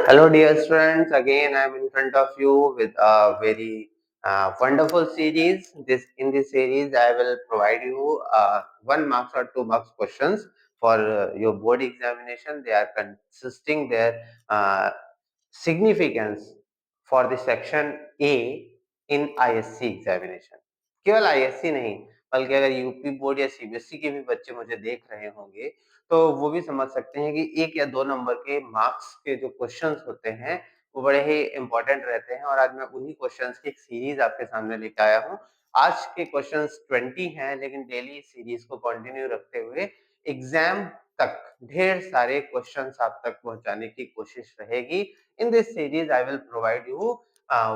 Hello, dear students. Again, I'm in front of you with a very wonderful series. In this series, I will provide you 1 marks or 2 marks questions for your board examination. They are consisting their significance for the section A in ISC examination. केवल ISC नहीं, बल्कि अगर UP board या CBSE के भी बच्चे मुझे देख रहे होंगे तो वो भी समझ सकते हैं कि 1 या 2 नंबर के मार्क्स के जो क्वेश्चंस होते हैं वो बड़े ही इंपॉर्टेंट रहते हैं और आज मैं उन्हीं क्वेश्चंस की एक सीरीज आपके सामने लेकर आया हूँ। आज के क्वेश्चंस 20 हैं, लेकिन डेली सीरीज को कंटिन्यू रखते हुए एग्जाम तक ढेर सारे क्वेश्चंस आप तक पहुंचाने की कोशिश रहेगी। In this series I will provide you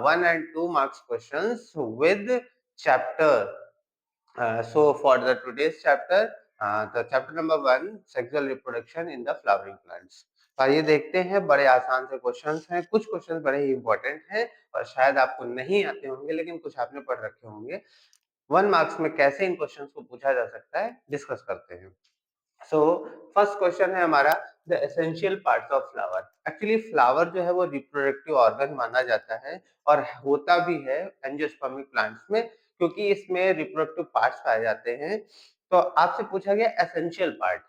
1 and 2 marks questions with chapter. So for the today's chapter, the chapter number 1, sexual reproduction in the flowering plants. तो आइए देखते हैं, बड़े आसान से क्वेश्चंस हैं, कुछ क्वेश्चंस बड़े ही इंपॉर्टेंट हैं और शायद आपको नहीं आते होंगे लेकिन कुछ आपने पढ़ रखे होंगे। 1 मार्क्स में कैसे इन क्वेश्चंस को पूछा जा सकता है डिस्कस करते हैं। सो फर्स्ट क्वेश्चन है हमारा, the essential parts of flower. Actually flower जो है वो रिप्रोडक्टिव ऑर्गन माना जाता है और होता भी है एंजियोस्पर्मिक प्लांट्स में, क्योंकि इसमें रिप्रोडक्टिव पार्ट्स पाए जाते हैं। तो आपसे पूछा गया एसेंशियल पार्ट।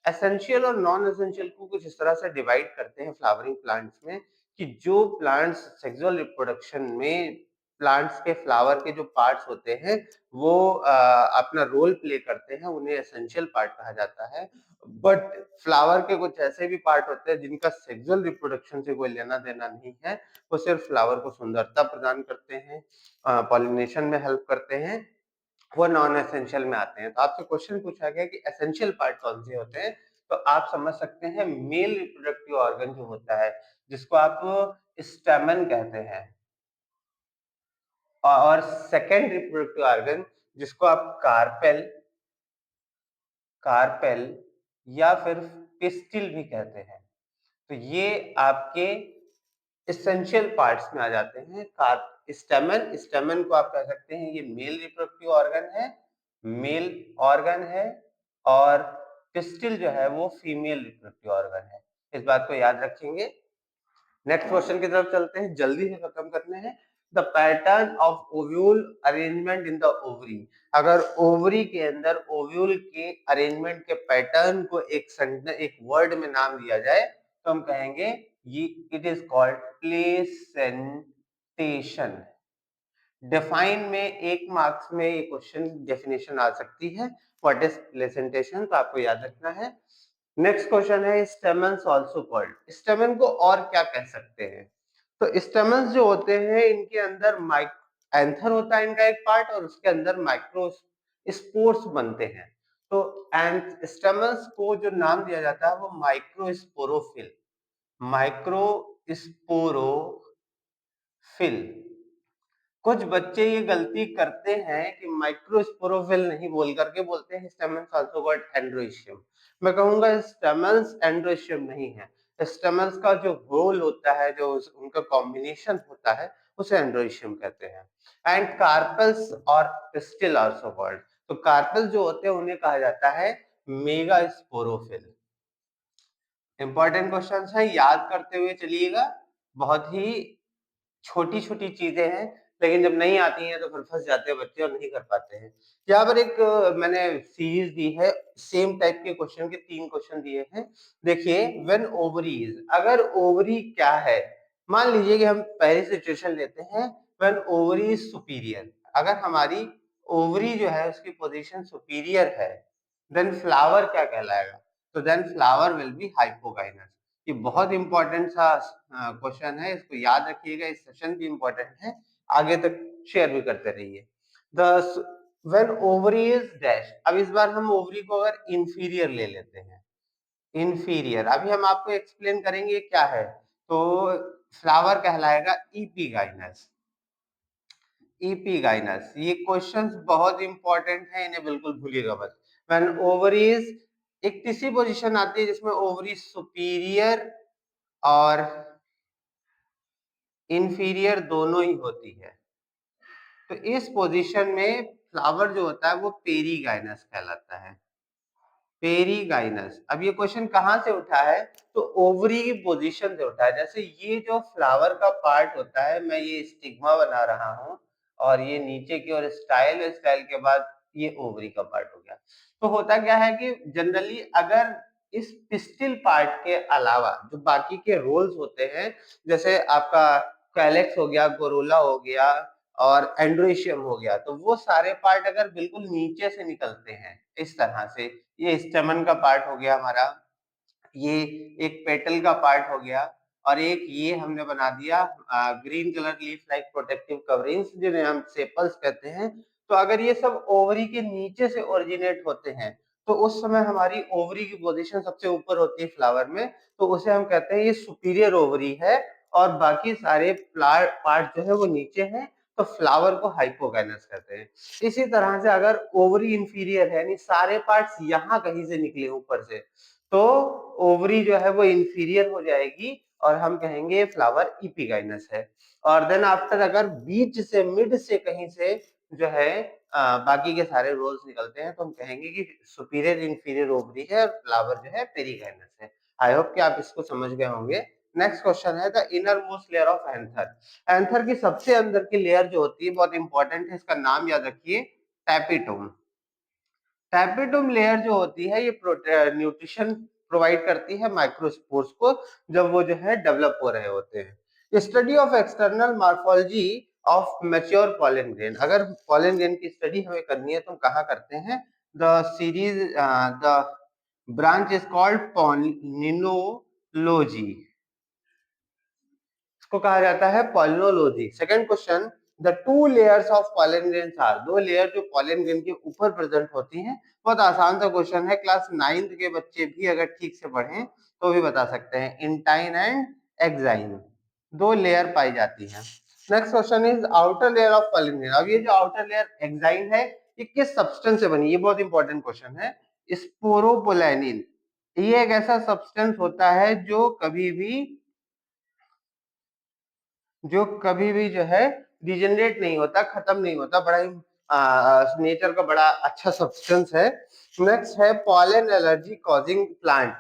एसेंशियल और नॉन एसेंशियल को कुछ इस तरह से डिवाइड करते हैं फ्लावरिंग प्लांट्स में कि जो प्लांट्स सेक्सुअल रिप्रोडक्शन में प्लांट्स के फ्लावर के जो पार्ट्स होते हैं वो अपना रोल प्ले करते हैं, उन्हें एसेंशियल पार्ट कहा जाता है। बट फ्लावर के कुछ ऐसे भी पार्ट होते हैं जिनका सेक्सुअल रिप्रोडक्शन से कोई लेना देना नहीं है, वो सिर्फ फ्लावर को सुंदरता प्रदान करते हैं, पॉलिनेशन में हेल्प करते हैं, वो नॉन एसेंशियल में आते हैं। तो आपसे क्वेश्चन पूछा गया कि एसेंशियल पार्ट कौन से होते हैं, तो आप समझ सकते हैं मेल रिप्रोडक्टिव ऑर्गन जो होता है जिसको आप स्टेमन कहते हैं, और सेकेंड रिप्रोडक्टिव ऑर्गन जिसको आप कार्पेल कार्पेल या फिर पिस्टिल भी कहते हैं। तो ये आपके एसेंशियल पार्ट्स में आ जाते हैं। स्टेमन स्टेमन को आप कह सकते हैं ये मेल रिप्रोडक्टिव मेल ऑर्गन है, और पिस्टिल जो है वो फीमेल रिप्रोडक्टिव ऑर्गन है। इस बात को याद रखेंगे। नेक्स्ट क्वेश्चन की तरफ चलते हैं, जल्दी से खत्म करने हैं। The pattern of ovule arrangement in the ovary. अगर ओवरी के अंदर ओव्यूल के अरेंजमेंट के पैटर्न को एक वर्ड में नाम दिया जाए तो हम कहेंगे ये it is called placentation. Define में 1 मार्क्स में ये क्वेश्चन डेफिनेशन आ सकती है, व्हाट इज प्लेसेंटेशन, तो आपको याद रखना है। नेक्स्ट क्वेश्चन है स्टेमन्स आल्सो कॉल्ड। स्टेमन को और क्या कह सकते हैं, तो स्टेमन्स जो होते हैं इनके अंदर एंथर होता है इनका एक पार्ट, और उसके अंदर माइक्रो स्पोर्स बनते हैं। तो स्टेमन्स को जो नाम दिया जाता है वो माइक्रोस्पोरोफिल माइक्रोस्पोरोफिल। कुछ बच्चे ये गलती करते हैं कि माइक्रोस्पोरोफिल नहीं बोल करके बोलते हैं स्टेमन्स आल्सो कॉल्ड एंड्रोइशियम। मैं कहूंगा स्टेमन्स एंड्रोइशियम नहीं है, स्टेमन्स का जो होल होता है, जो उनका कॉम्बिनेशन होता है उसे एंड्रोइशियम कहते हैं। एंड कार्पेल्स और पिस्टिल आल्सो कॉल्ड। तो कार्पेल्स जो होते हैं उन्हें कहा जाता है मेगास्पोरोफिल। इंपॉर्टेंट क्वेश्चन है, याद करते हुए चलिएगा। बहुत ही छोटी छोटी चीजें हैं, लेकिन जब नहीं आती हैं तो फिर फंस जाते हैं बच्चे और नहीं कर पाते हैं। यहाँ पर एक मैंने सीरीज दी है, सेम टाइप के क्वेश्चन के 3 क्वेश्चन दिए हैं। देखिए, व्हेन ओवरीज, अगर ओवरी क्या है, मान लीजिए कि हम पहली सिचुएशन लेते हैं, व्हेन ओवरी इज सुपीरियर। अगर हमारी ओवरी जो है उसकी पोजीशन सुपीरियर है, देन फ्लावर क्या कहलाएगा, तो then flower will be hypogynous. ये बहुत इंपॉर्टेंट सा क्वेश्चन है, इसको याद रखिएगा। इस सेशन भी इंपॉर्टेंट है, आगे तक शेयर भी करते रहिए। The when ovary is dash. अब इस बार हम ओवरी को अगर इंफीरियर ले लेते हैं, इंफीरियर, अभी हम आपको एक्सप्लेन करेंगे क्या है। तो फ्लावर कहलाएगा इपीगाइनस। इपीगाइनस, ये क्वेश्चंस बहुत इंपॉर्टेंट है, इन्हें बिल्कुल भूलिएगा मत। व्हेन ओवरीज, एक तीसरी पोजीशन आती है जिसमें ओवरी सुपीरियर और इंफीरियर दोनों ही होती है। तो इस पोजीशन में फ्लावर जो होता है वो पेरीगाइनस कहलाता है। पेरीगाइनस। अब ये क्वेश्चन कहाँ से उठा है? तो ओवरी की पोजीशन से उठा है। जैसे ये जो फ्लावर का पार्ट होता है, मैं ये स्टिग्मा बना रहा हूँ और ये नीचे की ओर स्टाइल, स्टाइल के बाद ये ओवरी का पार्ट हो गया। तो होता क्या है कि जनरली अगर इस पिस्टिल पार्ट के अलावा जो बाकी के रोल्स होते हैं, जैसे आपका कैलेक्स हो गया, कोरोला हो गया और एंड्रोशियम हो गया, तो वो सारे पार्ट अगर बिल्कुल नीचे से निकलते हैं इस तरह से, ये स्टेमन का पार्ट हो गया हमारा, ये एक पेटल का पार्ट हो गया और एक ये हमने बना दिया green colour leaf like protective coverings जिन्हें हम सेपल्स कहते हैं। तो अगर ये सब ओवरी के नीचे से ओरिजिनेट होते हैं तो उस समय हमारी ओवरी की पोजीशन सबसे ऊपर होती है फ्लावर में, तो उसे हम कहते हैं ये सुपीरियर ओवरी है और बाकी सारे पार्ट जो है वो नीचे हैं, तो फ्लावर को हाइपोगाइनस कहते हैं। इसी तरह से अगर ओवरी इंफीरियर है यानी सारे पार्ट्स यहाँ कहीं से निकले ऊपर से, तो ओवरी जो है वो इंफीरियर हो जाएगी और हम कहेंगे फ्लावर इपिगाइनस है। और देन आफ्टर अगर बीच से मिड से कहीं से जो है बाकी के सारे रोल्स निकलते हैं तो हम कहेंगे कि सुपीरियर इंफीरियर ओवरी है और फ्लावर जो है पेरीगाइनस है। आई होप कि आप इसको समझ गए होंगे। नेक्स्ट क्वेश्चन है the inner most layer of anther. Anther की सबसे अंदर की लेयर जो होती है बहुत इंपॉर्टेंट है, इसका नाम याद रखिए, टैपिटोम। टैपेटोम लेयर जो होती है ये न्यूट्रिशन प्रोवाइड करती है माइक्रोस्पोर्स को जब वो जो है डेवलप हो रहे होते हैं। Study of external morphology of mature pollen grain. अगर पॉलन ग्रेन की स्टडी हमें करनी है तो हम कहाँ करते हैं? The series the branch is called palynology, इसको कहा जाता है palynology. Second question, the two layers of pollen grains are. दो लेयर जो पॉलन ग्रेन के ऊपर प्रेजेंट होती हैं। बहुत आसान सा क्वेश्चन है, क्लास 9th के बच्चे भी अगर ठीक से पढ़ें तो भी बता सकते हैं। इंटाइन एंड एक्साइन दो लेयर पाई जाती हैं। Next question is outer layer of pollen grain. अब ये जो आउटर लेयर एक्साइन है ये किस सब्सटेंस से बनी? ये बहुत इंपॉर्टेंट क्वेश्चन है। स्पोरोपोलैनिन, ये एक ऐसा सब्सटेंस होता है जो कभी भी जो है डिजेनरेट नहीं होता, खत्म नहीं होता, बड़ा ही नेचर का बड़ा अच्छा सब्सटेंस है। नेक्स्ट है पॉलन एलर्जी कॉजिंग प्लांट।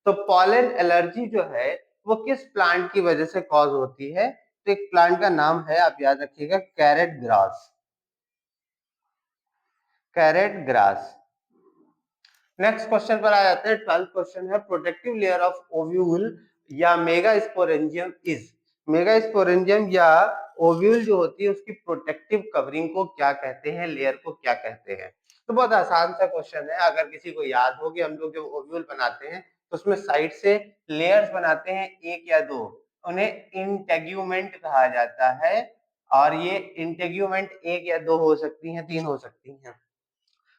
तो पॉलन एलर्जी जो है वो किस प्लांट की वजह से कॉज होती है? तो एक प्लांट का नाम है, आप याद रखिएगा, carrot grass. Carrot grass. Next question पर आ जाते हैं। 12th क्वेश्चन है प्रोटेक्टिव लेयर ऑफ ओव्यूल या मेगास्पोरेंजियम इज। मेगास्पोरेंजियम या ओव्यूल जो होती है उसकी प्रोटेक्टिव कवरिंग को क्या कहते हैं, लेयर को क्या कहते हैं? तो बहुत आसान सा क्वेश्चन है, अगर किसी को याद हो कि हम लोग जब ओव्यूल बनाते हैं तो उसमें साइड से लेयर्स बनाते हैं एक या दो, उन्हें इंटेग्यूमेंट कहा जाता है। और ये इंटेग्यूमेंट एक या दो हो सकती हैं, तीन हो सकती हैं।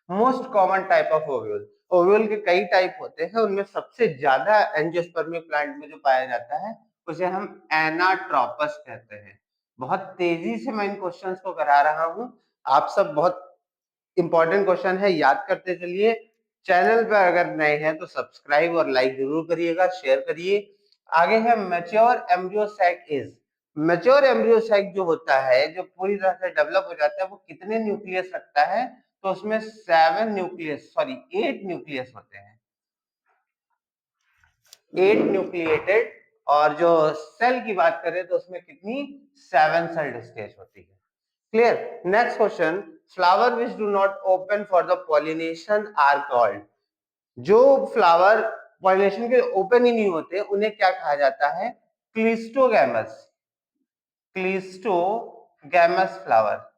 Most common type of ovule, ovule के कई टाइप होते हैं, उनमें सबसे ज्यादा एंजियोस्पर्मिक प्लांट में जो पाया जाता है उसे हम एनाट्रोपस कहते हैं। बहुत तेजी से मैं इन क्वेश्चंस को करा रहा हूं, आप सब बहुत इंपॉर्टेंट क्वेश्चन है, याद करते चलिए। चैनल पर अगर नए हैं तो सब्सक्राइब और लाइक जरूर करिएगा, शेयर करिए। आगे है मैच्योर एम्ब्रियोसाइक इज। मैच्योर एम्ब्रियोसाइक जो होता है, जो पूरी तरह से डेवलप हो जाता है, वो कितने न्यूक्लियस रखता है? तो उसमें 8 न्यूक्लियस होते हैं, 8 न्यूक्लिएटेड। और जो सेल की बात करें तो उसमें कितनी? 7 सेल्ड स्टेज होती है। Clear? Next question, flower which do not open for the pollination are called. जो फ्लावर पॉलिनेशन के ओपन ही नहीं होते उन्हें क्या कहा जाता है? क्लिस्टोगैमस। क्लिस्टोगैमस फ्लावर,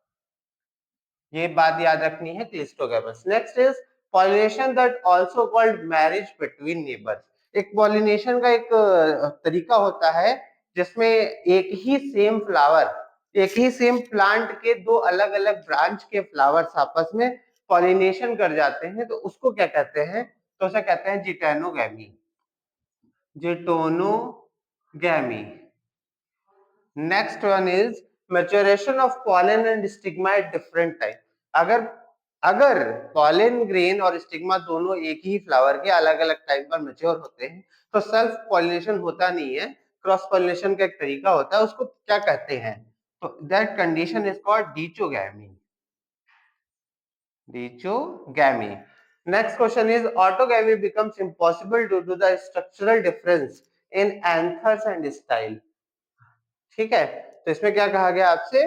ये बात याद रखनी है, cleistogamous. Next is pollination that also called marriage between neighbours. एक पॉलिनेशन का एक तरीका होता है जिसमें एक ही सेम फ्लावर, एक ही सेम प्लांट के दो अलग अलग ब्रांच के फ्लावर्स आपस में पॉलिनेशन कर जाते हैं, तो उसको क्या कहते हैं? तो उसे कहते हैं geitonogamy. Geitonogamy. Next one is maturation of pollen and stigma at different time. अगर अगर पॉलन ग्रेन और स्टिग्मा दोनों एक ही फ्लावर के अलग अलग टाइम पर मैच्योर होते हैं तो सेल्फ पॉलिनेशन होता नहीं है, क्रॉस पॉलिनेशन का एक तरीका होता है, उसको क्या कहते हैं? तो that condition is called dichogamy. Dichogamy. Next question is orthogamy becomes impossible due to the structural difference in anthers and style. ठीक है, तो इसमें क्या कहा गया आपसे,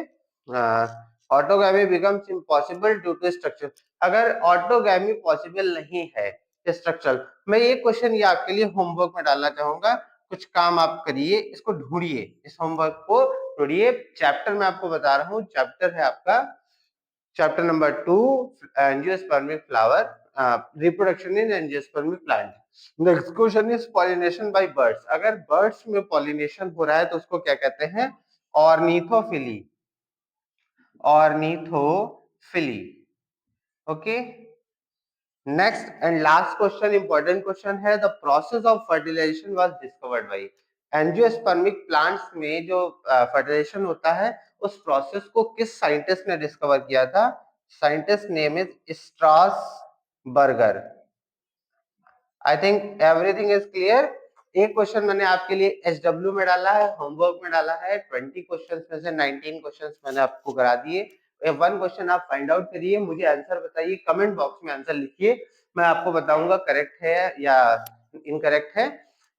autogamy becomes impossible due to structure. अगर ऑटोगैमी पॉसिबल नहीं है स्ट्रक्चरल, मैं ये क्वेश्चन ये आपके लिए होमवर्क में डालना चाहूंगा, कुछ काम आप करिए, इसको ढूंढिए, इस होमवर्क को ढूंढिए। चैप्टर मैं आपको बता रहा हूँ, चैप्टर है आपका chapter number 2, angiospermic flower, reproduction in angiospermic plant. Next question is pollination by birds. अगर बर्ड्स में पॉलिनेशन हो रहा है तो उसको क्या कहते हैं, ornithophily, ornithophily. Okay, next and last question, important question है, the process of fertilisation was discovered by. Angiospermic plants में जो फर्टिलाइजेशन होता है, उस प्रोसेस को किस साइंटिस्ट ने डिस्कवर किया था? Scientist name is Strasburger. I think everything is clear. एक क्वेश्चन मैंने आपके लिए एसडब्ल्यू में डाला है, होमवर्क में डाला है, 20 क्वेश्चंस में से 19 क्वेश्चंस मैंने आपको करा दिए। वन क्वेश्चन आप फाइंड आउट करिए, मुझे आंसर बताइए, कमेंट बॉक्स में आंसर लिखिए, मैं आपको बताऊंगा करेक्ट है या इनकरेक्ट है।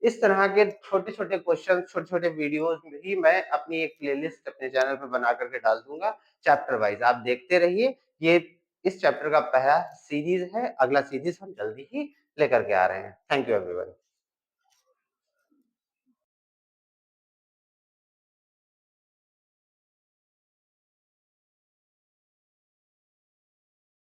इस तरह के छोटे छोटे क्वेश्चन, छोटे छोटे वीडियोस भी मैं अपनी एक प्लेलिस्ट अपने चैनल पर बना करके डाल दूंगा चैप्टर वाइज, आप देखते रहिए। ये इस चैप्टर का पहला सीरीज है, अगला सीरीज हम जल्दी ही लेकर के आ रहे हैं। Thank you everyone.